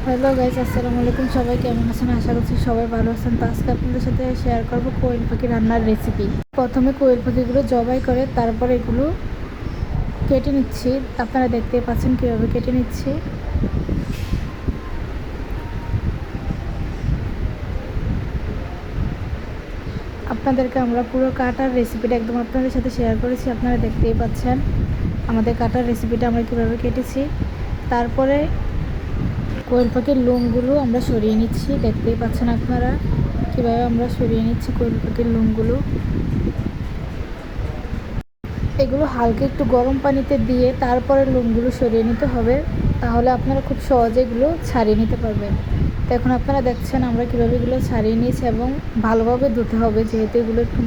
Hello guys, আসসালামু আলাইকুম। সবাই কেমন আছেন? আশা করছি সবাই ভালো আছেন। তো আজকে আপনাদের সাথে শেয়ার করব কোয়েল পাখি রান্নার রেসিপি। প্রথমে কোয়েল পাখিগুলো জবাই করে তারপর এগুলো কেটে নিচ্ছি। আপনারা দেখতেই পাচ্ছেন কীভাবে কেটে নিচ্ছি। আপনাদেরকে আমরা পুরো কাটার রেসিপিটা একদম আপনাদের সাথে শেয়ার করেছি। আপনারা দেখতেই পাচ্ছেন আমাদের কাটার রেসিপিটা আমরা কীভাবে কেটেছি। তারপরে কোয়েল পাখির লোমগুলো আমরা সরিয়ে নিচ্ছি। দেখতেই পাচ্ছেন আপনারা কীভাবে আমরা সরিয়ে নিচ্ছি কোয়েল পাখির লোমগুলো। এগুলো হালকা একটু গরম পানিতে দিয়ে তারপরে লোমগুলো সরিয়ে নিতে হবে, তাহলে আপনারা খুব সহজে এগুলো ছাড়িয়ে নিতে পারবেন। তো এখন আপনারা দেখছেন আমরা কীভাবে এগুলো ছাড়িয়ে নিয়েছি এবং ভালোভাবে ধুতে হবে, যেহেতু এগুলো একটু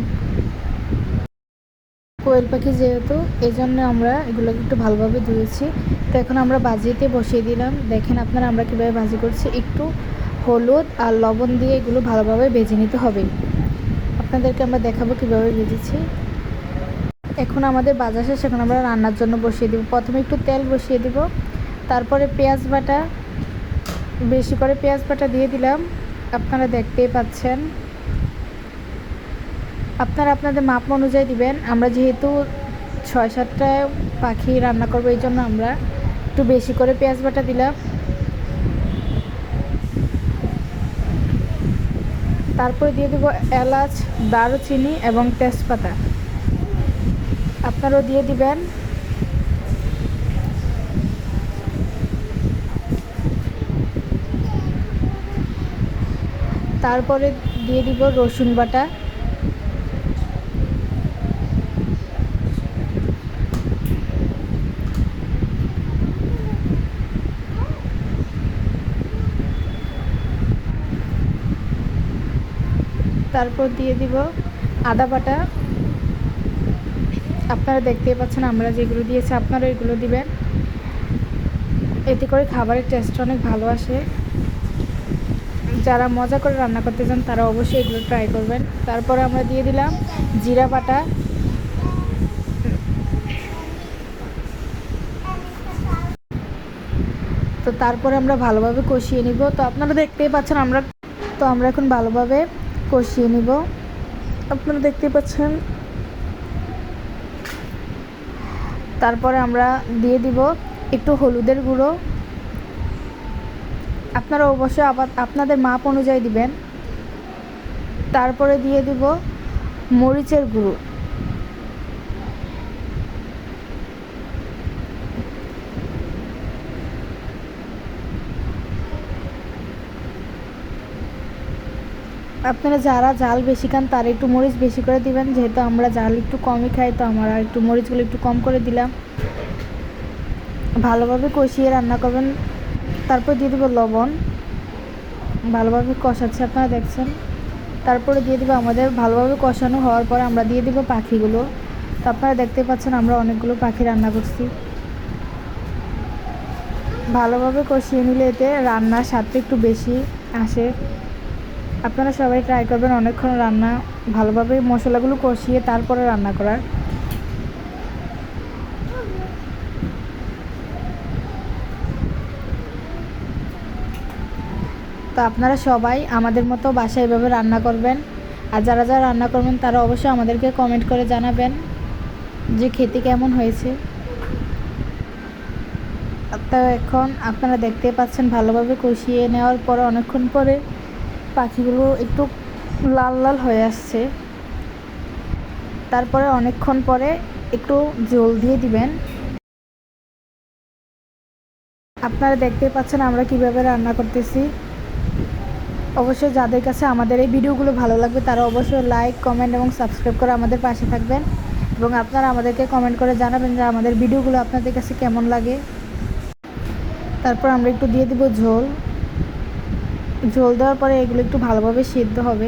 কোয়েল পাখি যেহেতু, এই জন্য আমরা এগুলোকে একটু ভালোভাবে ধুয়েছি। তো এখন আমরা ভাজিতে বসিয়ে দিলাম। দেখেন আপনারা আমরা কীভাবে ভাজি করছি। একটু হলুদ আর লবণ দিয়ে এগুলো ভালোভাবে ভেজে নিতে হবে। আপনাদেরকে আমরা দেখাবো কীভাবে ভেজেছি। এখন আমাদের ভাজা শেষ। এখন আমরা রান্নার জন্য বসিয়ে দেব। প্রথমে একটু তেল বসিয়ে দেব, তারপরে পেঁয়াজ বাটা, বেশি করে পেঁয়াজ বাটা দিয়ে দিলাম। আপনারা দেখতেই পাচ্ছেন, আপনারা আপনাদের মাপ অনুযায়ী দিবেন। আমরা যেহেতু 6-7টা পাখি রান্না করবো, এই জন্য আমরা একটু বেশি করে পেঁয়াজ বাটা দিলাম। তারপরে দিয়ে দেব এলাচ, দারুচিনি এবং তেজপাতা। আপনারাও দিয়ে দিবেন। তারপরে দিয়ে দিব রসুন বাটা, তারপর দিয়ে দিব আদা বাটা। আপনারা দেখতেই পাচ্ছেন আমরা যেগুলো দিয়েছি, আপনারা এগুলো দিবেন। এতে করে খাবারের টেস্ট অনেক ভালো আসে। যারা মজা করে রান্না করতে চান তারা অবশ্যই এগুলো ট্রাই করবেন। তারপরে আমরা দিয়ে দিলাম জিরা বাটা। তো তারপরে আমরা ভালোভাবে কষিয়ে নিব। তো আপনারা দেখতেই পাচ্ছেন আমরা এখন ভালোভাবে কষিয়ে নিব। আপনারা দেখতেই পাচ্ছেন। তারপরে আমরা দিয়ে দিব একটু হলুদের গুঁড়ো। আপনারা অবশ্যই আবার আপনাদের মাপ অনুযায়ী দিবেন। তারপরে দিয়ে দিব মরিচের গুঁড়ো। আপনারা যারা ঝাল বেশি খান তারা একটু মরিচ বেশি করে দিবেন, যেহেতু আমরা ঝাল একটু কমই খাই, তো আমরা একটু মরিচগুলো একটু কম করে দিলাম। ভালোভাবে কষিয়ে রান্না করবেন। তারপর দিয়ে দেবো লবণ। ভালোভাবে কষাচ্ছে, আপনারা দেখছেন। তারপরে দিয়ে দেবো, আমাদের ভালোভাবে কষানো হওয়ার পর আমরা দিয়ে দেবো পাখিগুলো। তো আপনারা দেখতে পাচ্ছেন আমরা অনেকগুলো পাখি রান্না করছি। ভালোভাবে কষিয়ে নিলে এতে রান্নার স্বাদটা একটু বেশি আসে। আপনারা সবাই ট্রাই করবেন অনেকক্ষণ রান্না ভালোভাবে মশলাগুলো কষিয়ে তারপরে রান্না করার। তো আপনারা সবাই আমাদের মতো বাসায় এভাবে রান্না করবেন। আর যারা যারা রান্না করবেন তারা অবশ্যই আমাদেরকে কমেন্ট করে জানাবেন যে খেতে কেমন হয়েছে। তো এখন আপনারা দেখতেই পাচ্ছেন ভালোভাবে কষিয়ে নেওয়ার পরে অনেকক্ষণ পরে পাখিগুলো একটু লাল লাল হয়ে আসছে। তারপরে অনেকক্ষণ পরে একটু জল দিয়ে দিবেন। আপনারা দেখতেই পাচ্ছেন আমরা কিভাবে রান্না করতেছি। অবশ্যই যাদের কাছে আমাদের এই ভিডিওগুলো ভালো লাগবে তারা অবশ্যই লাইক, কমেন্ট এবং সাবস্ক্রাইব করে আমাদের পাশে থাকবেন। এবং আপনারা আমাদেরকে কমেন্ট করে জানাবেন যে আমাদের ভিডিওগুলো আপনাদের কাছে কেমন লাগে। তারপর আমরা একটু দিয়ে দিব ঝোল। ঝোল দেওয়ার পরে এগুলো একটু ভালোভাবে সিদ্ধ হবে।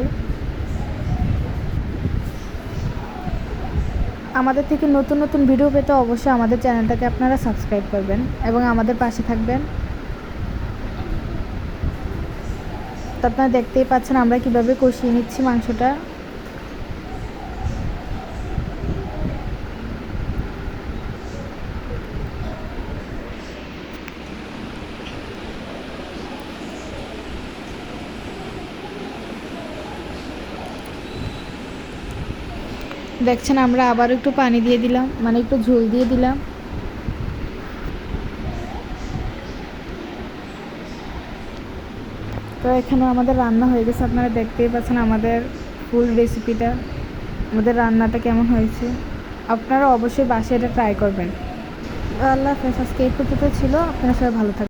আমাদের থেকে নতুন নতুন ভিডিও পেতে অবশ্যই আমাদের চ্যানেলটাকে আপনারা সাবস্ক্রাইব করবেন এবং আমাদের পাশে থাকবেন। তো আপনারা দেখতেই পাচ্ছেন আমরা কিভাবে কষিয়ে নিচ্ছি মাংসটা। দেখছেন আমরা আবার একটু পানি দিয়ে দিলাম, মানে একটু ঝোল দিয়ে দিলাম। তো এখানে আমাদের রান্না হয়ে গেছে, আপনারা দেখতেই পাচ্ছেন আমাদের ফুল রেসিপিটা, আমাদের রান্নাটা কেমন হয়েছে। আপনারা অবশ্যই বাসায় এটা ট্রাই করবেন। আল্লাহ হাফেজ, আজকে এই পর্যন্ত ছিল। আপনারা সবাই ভালো থাকবেন।